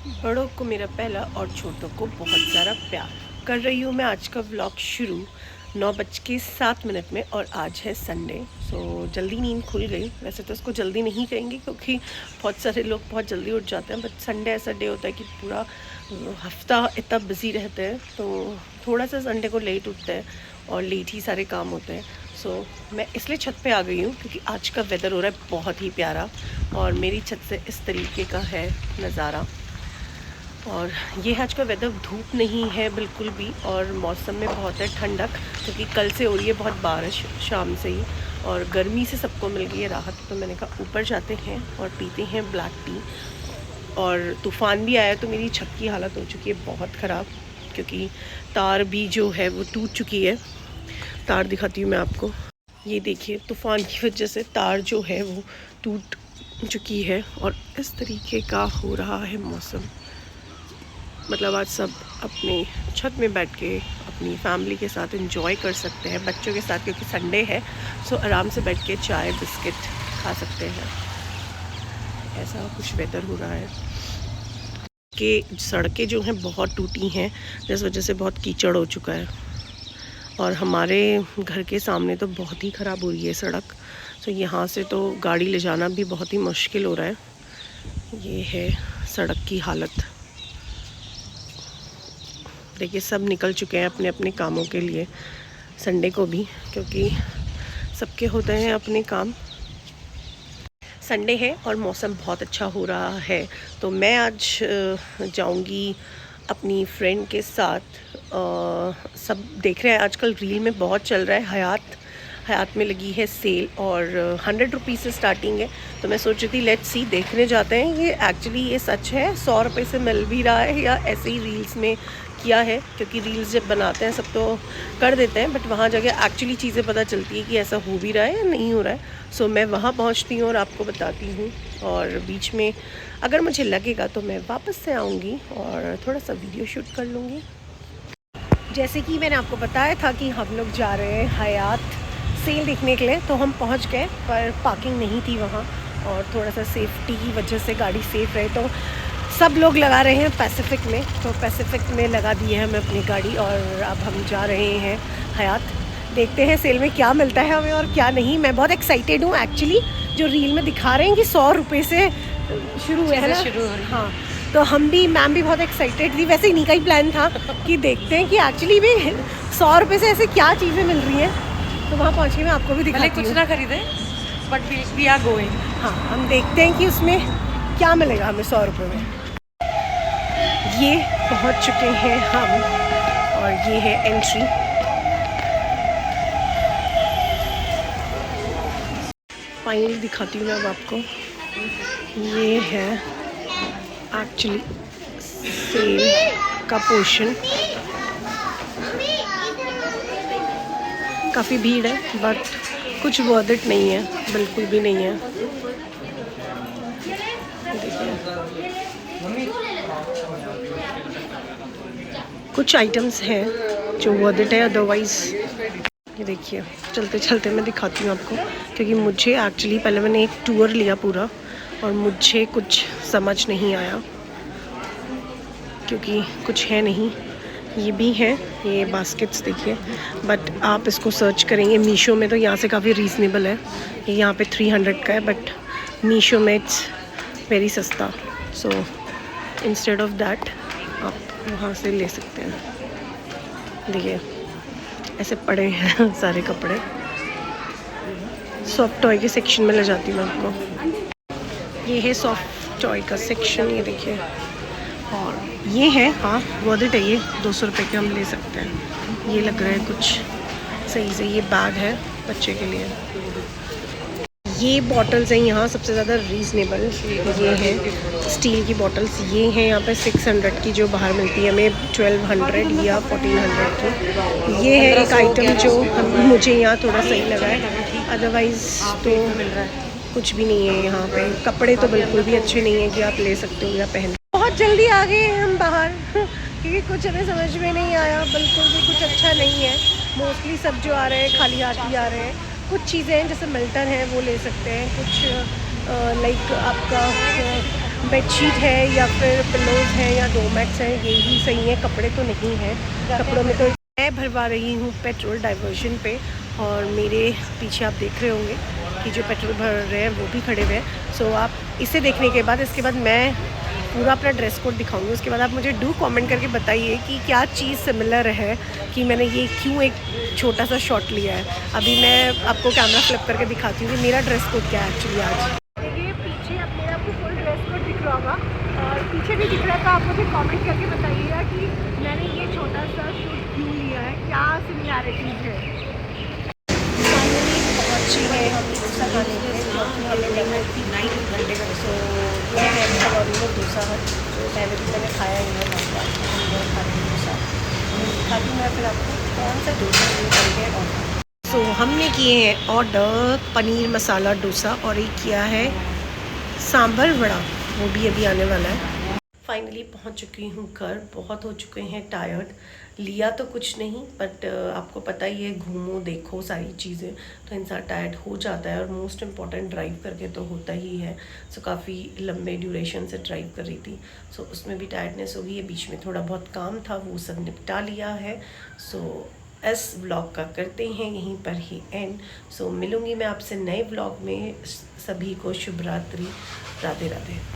बड़ों को मेरा पहला और छोटों को बहुत ज़्यादा प्यार। कर रही हूँ मैं आज का व्लॉग शुरू 9:07 में और आज है संडे। जल्दी नींद खुल गई। वैसे तो इसको जल्दी नहीं कहेंगे क्योंकि बहुत सारे लोग बहुत जल्दी उठ जाते हैं, बट संडे ऐसा डे होता है कि पूरा हफ्ता इतना बिजी रहते हैं, तो थोड़ा सा संडे को लेट उठते हैं और लेट ही सारे काम होते हैं। मैं इसलिए छत पे आ गई हूँ क्योंकि आज का वेदर हो रहा है बहुत ही प्यारा और मेरी छत से इस तरीके का है नज़ारा। और ये आज का वेदर, धूप नहीं है बिल्कुल भी और मौसम में बहुत है ठंडक, क्योंकि कल से हो रही है बहुत बारिश शाम से ही और गर्मी से सबको मिल गई है राहत। तो मैंने कहा ऊपर जाते हैं और पीते हैं ब्लैक टी। और तूफ़ान भी आया तो मेरी छत की हालत हो चुकी है बहुत ख़राब, क्योंकि तार भी जो है वो टूट चुकी है। तार दिखाती हूँ मैं आपको, ये देखिए तूफ़ान की वजह से तार जो है वो टूट चुकी है और इस तरीके का हो रहा है मौसम। मतलब आज सब अपनी छत में बैठ के अपनी फैमिली के साथ एंजॉय कर सकते हैं, बच्चों के साथ, क्योंकि संडे है। आराम से बैठ के चाय बिस्किट खा सकते हैं। ऐसा कुछ वेदर हो रहा है कि सड़कें जो हैं बहुत टूटी हैं, जिस वजह से बहुत कीचड़ हो चुका है और हमारे घर के सामने तो बहुत ही ख़राब हो रही है सड़क। यहाँ से तो गाड़ी ले जाना भी बहुत ही मुश्किल हो रहा है। ये है सड़क की हालत। देखिए सब निकल चुके हैं अपने अपने कामों के लिए संडे को भी, क्योंकि सबके होते हैं अपने काम। संडे है और मौसम बहुत अच्छा हो रहा है, तो मैं आज जाऊंगी अपनी फ्रेंड के साथ। सब देख रहे हैं आजकल रील में बहुत चल रहा है, हयात में लगी है सेल और 100 रुपीज़ से स्टार्टिंग है। तो मैं सोच रही थी लेट्स सी, देखने जाते हैं ये एक्चुअली ये सच है, 100 रुपये से मिल भी रहा है या ऐसे ही रील्स में किया है, क्योंकि रील्स जब बनाते हैं सब तो कर देते हैं, बट वहाँ जाके एक्चुअली चीज़ें पता चलती है कि ऐसा हो भी रहा है या नहीं हो रहा है। मैं वहाँ पहुँचती हूँ और आपको बताती हूँ, और बीच में अगर मुझे लगेगा तो मैं वापस से आऊँगी और थोड़ा सा वीडियो शूट कर लूँगी। जैसे कि मैंने आपको बताया था कि हम लोग जा रहे हैं हयात सेल देखने के लिए, तो हम पहुंच गए, पर पार्किंग नहीं थी वहाँ और थोड़ा सा सेफ्टी की वजह से गाड़ी सेफ रहे तो सब लोग लगा रहे हैं पैसिफिक में, तो पैसिफिक में लगा दी है हमें अपनी गाड़ी और अब हम जा रहे हैं हयात। देखते हैं सेल में क्या मिलता है हमें और क्या नहीं। मैं बहुत एक्साइटेड हूँ एक्चुअली, जो रील में दिखा रहे हैं कि 100 रुपये से शुरू है ना, हाँ, तो हम भी, मैम भी बहुत एक्साइटेड थी। वैसे इन्हीं का ही प्लान था कि देखते हैं कि एक्चुअली भी 100 रुपये से ऐसे क्या चीज़ें मिल रही हैं। तो वहाँ पहुँच के मैं आपको भी दिखाती हूँ। कुछ ना खरीदे बट वी आर गोइंग। हाँ, हम देखते हैं कि उसमें क्या मिलेगा हमें 100 रुपये में। ये पहुँच चुके हैं हम और ये है एंट्री। फाइनली दिखाती हूँ मैं अब आपको, ये है एक्चुअली सेल का पोर्शन। काफ़ी भीड़ है बट कुछ वर्थ इट नहीं है, बिल्कुल भी नहीं है। कुछ आइटम्स हैं जो वर्थ इट है, अदरवाइज़ ये देखिए चलते चलते मैं दिखाती हूँ आपको, क्योंकि मुझे एक्चुअली पहले मैंने एक टूर लिया पूरा और मुझे कुछ समझ नहीं आया, क्योंकि कुछ है नहीं। ये भी है, ये बास्केट्स देखिए, बट आप इसको सर्च करेंगे मीशो में तो यहाँ से काफ़ी रीज़नेबल है। ये यहाँ पे 300 का है, बट मीशो में इट्स वेरी सस्ता। इंस्टेड ऑफ दैट आप वहाँ से ले सकते हैं। देखिए ऐसे पड़े हैं सारे कपड़े। सॉफ्ट टॉय के सेक्शन में ले जाती हूँ मैं आपको। ये है सॉफ्ट टॉय का सेक्शन, ये देखिए, और ये है, हाँ वर्थ इट है, ये 200 रुपये के हम ले सकते हैं। ये लग रहा है कुछ सही से। ये बैग है बच्चे के लिए। ये बॉटल्स हैं यहाँ सबसे ज़्यादा रीज़नेबल, ये हैं स्टील की बॉटल्स। ये हैं यहाँ पे 600 की, जो बाहर मिलती है हमें 1200 या 1400 की। ये है एक आइटम जो मुझे यहाँ थोड़ा सही लगा है, अदरवाइज़ तो कुछ भी नहीं है यहाँ पे। कपड़े तो बिल्कुल भी अच्छे नहीं है कि आप ले सकते हो या पहन। बहुत जल्दी आ गए हैं हम बाहर क्योंकि कुछ हमें समझ में नहीं आया, बिल्कुल भी कुछ अच्छा नहीं है। मोस्टली सब जो आ रहे हैं खाली हाथ ही आ रहे हैं। कुछ चीज़ें हैं जैसे मिल्टन है वो ले सकते हैं, कुछ लाइक आपका बेडशीट है या फिर पिलोज है या डोमैट्स हैं, यही सही है, कपड़े तो नहीं हैं। कपड़ों में तो मैं भरवा रही हूँ पेट्रोल डाइवर्जन पे, और मेरे पीछे आप देख रहे होंगे कि जो पेट्रोल भर रहे हैं वो भी खड़े हुए हैं। सो आप इसे देखने के बाद इसके बाद मैं पूरा अपना ड्रेस कोड दिखाऊंगी। उसके बाद आप मुझे डू कमेंट करके बताइए कि क्या चीज़ सिमिलर है, कि मैंने ये क्यों एक छोटा सा शॉट लिया है। अभी मैं आपको कैमरा फ्लिप करके दिखाती हूँ कि मेरा ड्रेस कोड क्या है एक्चुअली आज। देखिए पीछे अपने आपको फुल ड्रेस कोड दिख रहा होगा, और पीछे भी दिख रहा है, तो आप मुझे कमेंट करके बताइएगा कि मैंने ये छोटा सा शूट क्यों लिया है, क्या सिमिलैरिटीज़ है। पहुँची है हम डोसा खाने के लिए, क्योंकि हमें लेना है 9 घंटे का। सो मैं और डोसा है, तो पहले भी मैंने खाया ही है डोसा, खाने डोसा खाती मैं, फिर आपको कौन सा डोसा करके ऑर्डर। सो हमने किए हैं ऑर्डर पनीर मसाला डोसा, और एक किया है सांभर वड़ा, वो भी अभी आने वाला है। फाइनली पहुंच चुकी हूँ घर, बहुत हो चुके हैं टायर्ड। लिया तो कुछ नहीं, बट आपको पता ही है, घूमो देखो सारी चीज़ें, तो इंसान टायर्ड हो जाता है, और मोस्ट इम्पॉर्टेंट ड्राइव करके तो होता ही है। सो काफ़ी लंबे ड्यूरेशन से ड्राइव कर रही थी, सो उसमें भी टायर्डनेस हो गई है। बीच में थोड़ा बहुत काम था, वो सब निपटा लिया है। सो इस व्लॉग का करते हैं यहीं पर ही एंड। सो मिलूँगी मैं आपसे नए व्लॉग में। सभी को शुभ रात्रि, राधे राधे।